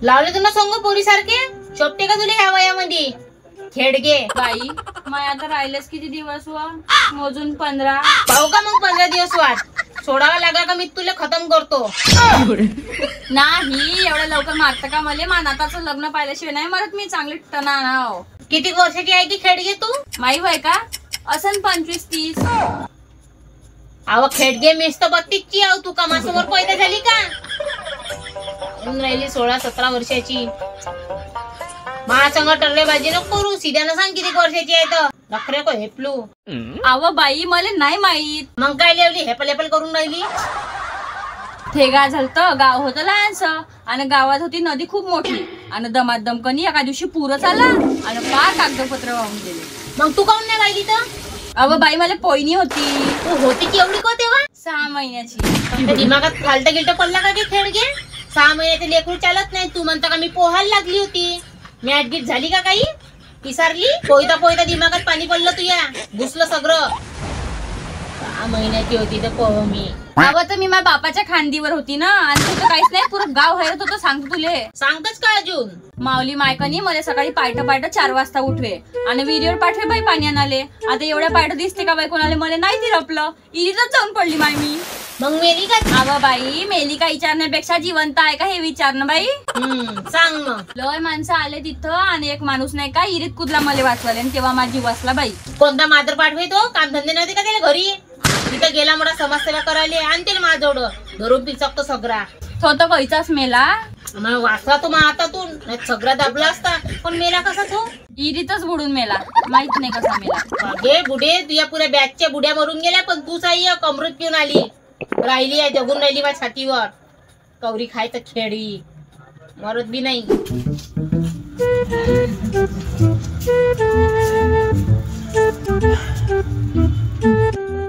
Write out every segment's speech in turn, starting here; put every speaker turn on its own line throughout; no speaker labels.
लावले तुला संग पोरी सारखे शोभते का तुला ह्या वयामध्ये? खेडगे
बाई मग आता राहिलेच किती दिवस व मोजून 15.
पाहू का मग 15 दिवस वाट सोडावा लागला का मी तुला खतम करतो.
नाही एवढ्या लवकर मारत का मला? मानाताचं लग्न पाहिल्याशिवाय नाही मरत मी. चांगली टना नाव.
किती वर्षाची आहे की खेडगे तू?
माई वय का असं 25-30.
अव खेडगे मीच तर 32 ची आव. तू कामासमोर पैदा झाली का? राहिली 16-17 वर्षाची. महासंग टर्रेबाजी नको करू. सीध्यानं सांग किती वर्षाची आहे तर नखरे को हेपलू.
अव बाई मला नाही माहित.
मग काय लिवली हेपल करून राहिली?
ठेगा झालत. गाव होतं लहानस आणि गावात होती नदी खूप मोठी आणि दमात दमकनी एका दिवशी पुरच आला आणि फार कागदपत्र वाहून गेले.
मग तू काऊन नाही राहिली तर?
अव बाई मला पोयनी होती.
तू होती की एवढी को तेव्हा?
6 महिन्याची.
दिमागात फालता गिलट पडला का ते खेडगे? 6 महिन्याचे लेकरू चालत नाही. तू म्हणता का मी पोहायला लागली होती? मॅट गीत झाली का काही? पिसारली? पोयता पोयता दिमागात पाणी पडलं तुया. घुसलं सगळं. 6 महिन्याची होती तर पोह मी.
अव तर मी माझ्या बापाच्या खांदीवर होती ना आणि तिथं काहीच नाही. पुरं गाव हैरत होतं सांगतो तुले.
सांगतच का अजून?
माऊली मायकानी मला सकाळी पायट 4 वाजता उठवे आणि विहिरीवर पाठवे बाई पाणी आणाले. आता एवढ्या पायट दिसते का बाई कोणाला? मला नाही तिरपलं. इरीतच जाऊन पडली माय मी.
मग मेली का?
अव बाई मेली का विचारण्यापेक्षा जिवंत आहे का हे विचारणं बाई.
सांग मग.
लय माणसं आले तिथं आणि एक माणूस नाही का इरीत कुदला मला वाचवाले आणि तेव्हा माझी वाचला बाई.
कोणता मात्र पाठवे तो? कामधंदे नव्हते का त्याला घरी? तिथं गेला मोठा समाजसेवा करायला आणि त्याला माझोड धरून पिचकतो सगळा.
तो तर कैचाच मेला.
मग वाचला तो मग हातातून नाही सगळा दाबला असता. पण मेला कसा तो?
इरीतच बुडून मेला. माहित नाही कसा मेला.
अगे बुडे तुझ्या पुऱ्या बॅचच्या बुड्या मरून गेल्या पण तू साई कमरत पिऊन आली. राहिली आहे जगून राहिली माझ्या छातीवर. कवरी खायचं खेडी मरत बी नाही.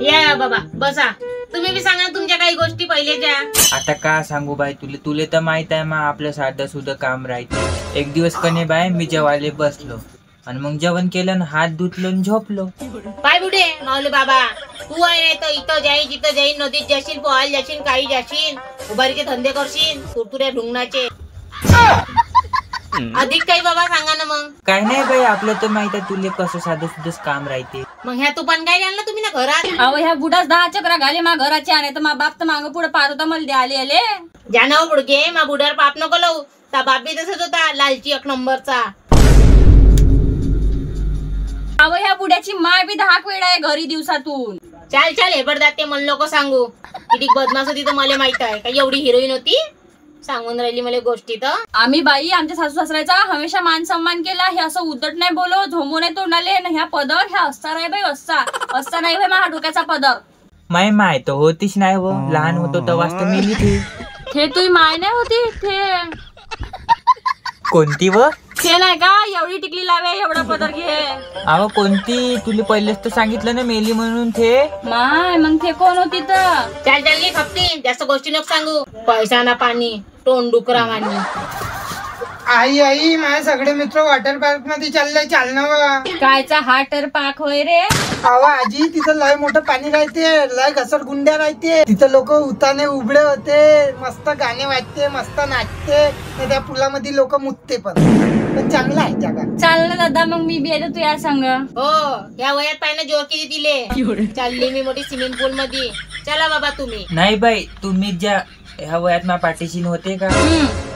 या बाबा बसा. तुम्ही बी सांगा तुमच्या काही गोष्टी पहिल्याच्या.
आता का सांगू बाई तुले तर माहित आहे मग आपलं साधं सुद्धा काम राहते. एक दिवस कने बाय मी जेवायला बसलो आणि मग जेवण केलं ना हात धुतलो आणि झोपलो.
पाय बुडे माऊली बाबा तू आहे नाही तर इथं जाईन तिथं जाईन नदीत जाशील पोहायला जाशील काही जाशील उभारीचे धंदे करशील तुरतुऱ्या ढुंगणाचे. अधिक काही बाबा सांगा ना मग.
काय नाही बाई आपलं तर माहित आहे तुले कसं साधं सुद्धा काम राहते.
मग ह्या तू पण काय आणलं तुम्ही ना घरात?
अहो ह्या बुडाच 10 चक्रा घाले मा घराचे आणि तर मा बाप तर मागं पुढे पाहत होता मला द्याले आले.
जाना बुडके मा बुड्यावर पाप नको लावू. ता बाप बी तसंच होता लालची 1 नंबरचा.
अहो ह्या बुड्याची माय बी 10 वेळा आहे घरी दिवसातून.
चाल हेबड जाते मला नको सांगू. किती बदमाश होती तर मला माहित आहे. का एवढी हिरोईन होती सांगून राहिली मला गोष्टी तर.
आम्ही बाई आमच्या सासू सासऱ्याचा हमेशा मान सन्मान केला. हे असं उद्धट नाही बोलो झोमू नाही तोंडाले. ह्या पदर ह्या असता नाही बाई असता नाही बाई माझ्या डोक्याचा पदर.
माय माय तर होतीच नाही व लहान होतो तर वाजता मेली ती.
हे तुझी माय नाही होती ते.
कोणती व?
ते नाही का एवढी टिकली लावे एवढा पदर घे.
अहो कोणती? तुला पहिलेच तर सांगितलं ना मेली म्हणून. ते
माय मग ते कोण होती तर?
चाल घे खपती जास्त गोष्टी नको सांगू. पैसा ना पाणी तोंड डुकरा मानी.
आई माझे सगळे मित्र वॉटर पार्क मध्ये चालले चालणं.
कायचा हाटर पाक होय रे?
अहो आजी तिथं लय मोठं पाणी राहते. लय घसरगुंड्या राहते. तिथं लोक उताने उबडे होते. मस्त गाणे वाजते मस्त नाचते. त्या पुलामध्ये लोक मुतते पण चांगलं आहे जागा.
चाल ना दादा मग मी बी येतो तुझ्या संग.
हो या वयात पाहिजे जोर किती दिले. चालली मी मोठी स्विमिंग पूल मध्ये. चला बाबा तुम्ही.
नाही बाई तुम्ही ज्या ह्या वयात मा पाठीशी होते का?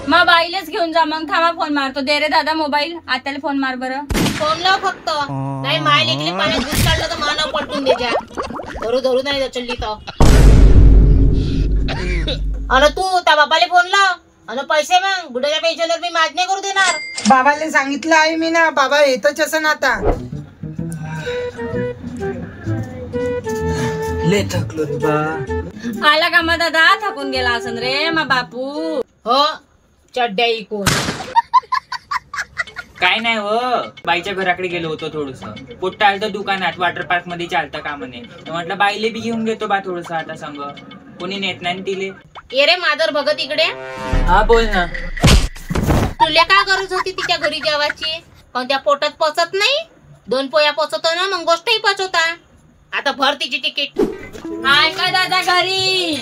मग बाईलाच घेऊन जा. मग थांबा फोन मारतो. दे रे दादा मोबाईल. आत्याला फोन मार बरं.
फोन लाव फक्त. नाही माय लेकली पाण्यात घुस काढलं तर मानव पलटून दे जा. धरू नाही चलली तर. अन तू त्या बापाला फोन लाव आणि पैसे मग बुड्याच्या पैशावर मी माज नाही करू देणार.
बाबाला सांगितलं आहे मी ना. बाबा येतच असं ना आता.
लय थकलो रे बा.
आला का मग दादा? थकून गेला असन रे मा बापू.
हो चड्ड्या इकून.
काय नाही व बाईच्या घराकडे गेलो होतो थोडस. पोट्ट आलतं दुकानात वॉटर पार्क मध्ये चालतं का म्हणे. म्हटलं बाईले बी घेऊन घेतो बा थोडस आता संग. कोणी नेत नाही तिले.
ये रे मादर भगत इकडे.
हा बोल ना.
तुला काय गरज होती तिच्या घरी जेवायची? पण त्या पोटात पचत नाही. 2 पोया पचवतो ना मग गोष्टही पचवता. आता भर तिची तिकीट.
हाय का दादा घरी?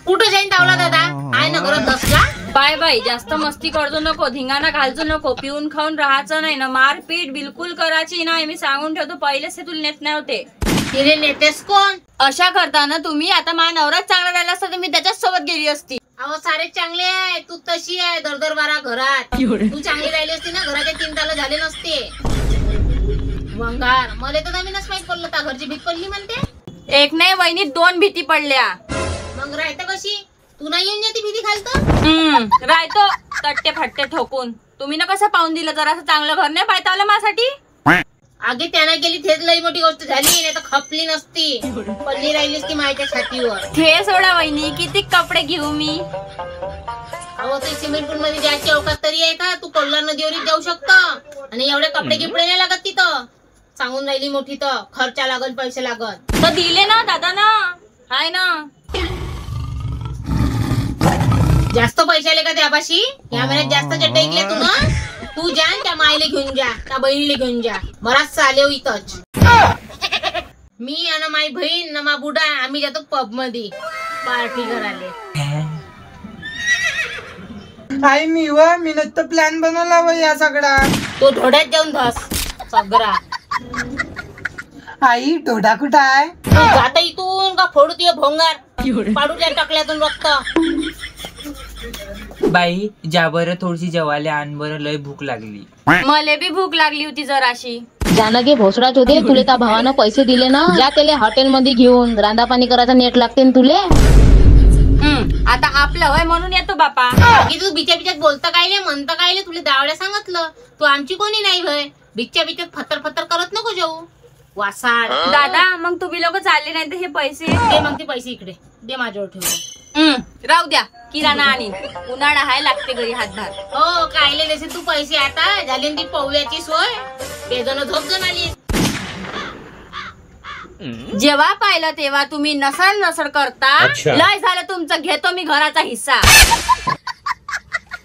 कुठं जाईन तावला दादा? आहे ना घरात बसला.
बाय बाय, जास्त मस्ती करतो नको, धिंगाणा घालतो नको, पिऊन खाऊन राहायचं नाही ना, मारपीट बिलकुल करायची नाही. मी सांगून ठेवतो, पहिलेच ते तुला नेत नाही होते.
तिने नेतेस कोण?
अशा करताना तुम्ही आता माझा नवराच चांगला राहिला असता तर मी त्याच्याच सोबत गेली असती.
अहो सारे चांगले आहे, तू तशी आहे दरदर बारा घरात. तू चांगली राहिली असती ना, घराचे 3 ताला झाले नसते. वंगार, मला तर नवीनच माहित पडलं, त्या घरची भीत पडली म्हणते.
एक नाही वहिनी, 2 भीती पडल्या.
मग राहतं कशी? तू नाही येऊन जाते भीती खालतं?
राहतो तट्टे फट्टे ठोकून. तुम्ही ना कसं पाहून दिलं, जरा असं चांगलं घर नाही पाहता आलं माझ्यासाठी.
आगे त्यानं केली तेच लई मोठी गोष्ट झाली, नाही तर खपली नसती, पडली राहिली असती माझ्या छातीवर.
ते सोडा वहिनी, किती कपडे घेऊ मी?
अहो ते स्विमिंग पूल मध्ये जायची अवकाश तरी आहे का? तू कोल्हार नदीवरील जाऊ शकतो आणि एवढे कपडे गिपडे नाही लागत तिथं. सांगून राहिली मोठी तर खर्चा लागल, पैसे लागल.
तर दिले ना दादा ना, हाय ना.
जास्त पैसे आले का त्यापाशी? या महिन्यात जास्त चड्डे ऐकले तू ना? तू जा न त्या माईले घेऊन जा, त्या बहिणीला घेऊन जा. बराच चालेव इथंच. मी आणि माई बहीण मा बुडा आम्ही जातो पब मध्ये पार्टी करायला.
आई मी नुसतं प्लॅन बनवला व या सगळा.
तो धोड्यात जाऊन धस सगळा.
आई डोडा कुठं आहे?
जाता इथून का फोडू तुझे भोंगार, पाडू त्या टकल्यातून रक्त.
बाई जा बरं, थोडीशी जेवायला आण बरं, लय भूक लागली.
मले बी भूक लागली होती जराशी.
जाणं गे भोसडाच होते, तुले त्या भावानं पैसे दिले ना, जा त्याला हॉटेल मध्ये घेऊन रांदा पाणी करायचा नेट लागते तुले.
आता आपलं वय म्हणून येतो बापा.
की तू बिच्या बिच्यात बोलता कायले, म्हणता कायले, तुला दावड्या सांगितलं. तू आमची कोणी नाही भय, बिच्या बिच्यात फतर फतर करत नको जाऊ वासाड.
दादा मग तुम्ही लोक चालले नाही तर हे पैसे
दे मग ते पैसे इकडे दे, माझ्यावर ठेव.
राहू द्या, किराणा आणि उन्हाळा हाय लागते घरी हातभार.
हो कायले देसे तू पैसे, आता झाली ती पवल्याची सोय. ते जण झोप जण आली.
जेव्हा पाहिलं तेव्हा तुम्ही नसळ नसळ करता. लय झालं तुमचं, घेतो मी घराचा हिस्सा.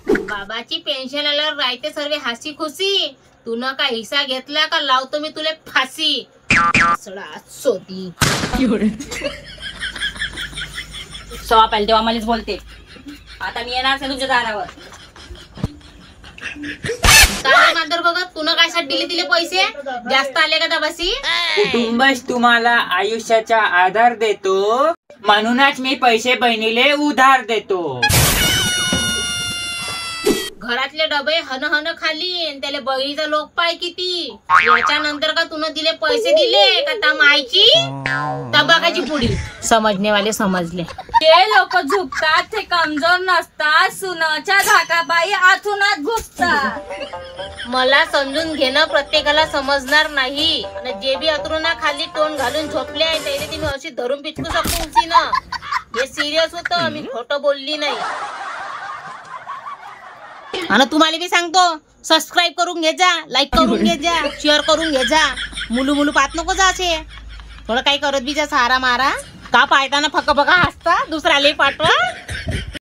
बाबाची पेन्शन आल्यावर राहते सर्व हासी खुशी. तू न का हिस्सा घेतला का लावतो मी तुले फाशी. सोती
सवा पाहिलं तेव्हा मलाच बोलते. आता मी येणार नाही तुमच्या दारावर.
काय मांजर बघत, तू न काय साठी दिले पैसे? जास्त आले का दाबासी?
कुटुंबच तुम्हाला आयुष्याचा आधार देतो, म्हणूनच मी पैसे बहिणीले उधार देतो.
घरातले डबे हन हन खाली, त्याला बहिणीचा लोक पाय किती. याच्यानंतर का तुन दिले पैसे दिले का ता मायची तंबाखाची पुडी. समजणे वाले समजले.
ते लोक झुकतात, ते कमजोर नसतात, सुनाच्या धाकाबाई आथुनात घुसतात.
मला समजून घेणं प्रत्येकाला समजणार नाही. आणि जे बी अतरुणा खाली तोंड घालून झोपले आहे त्याला तुम्ही अशी धरून पिचकू शकतो ना. हे सिरियस होतं, मी खोटं बोलली नाही. आणि तुम्हाला बी सांगतो, सबस्क्राईब करून घे जा, लाईक करून घे जा, शेअर करून घे जा. मुलू मुलू पाहत नको जा असे. थोडं काही करत बी जा सारा मारा. का पाहताना फक फका हसता, दुसऱ्यालाही पाठवा.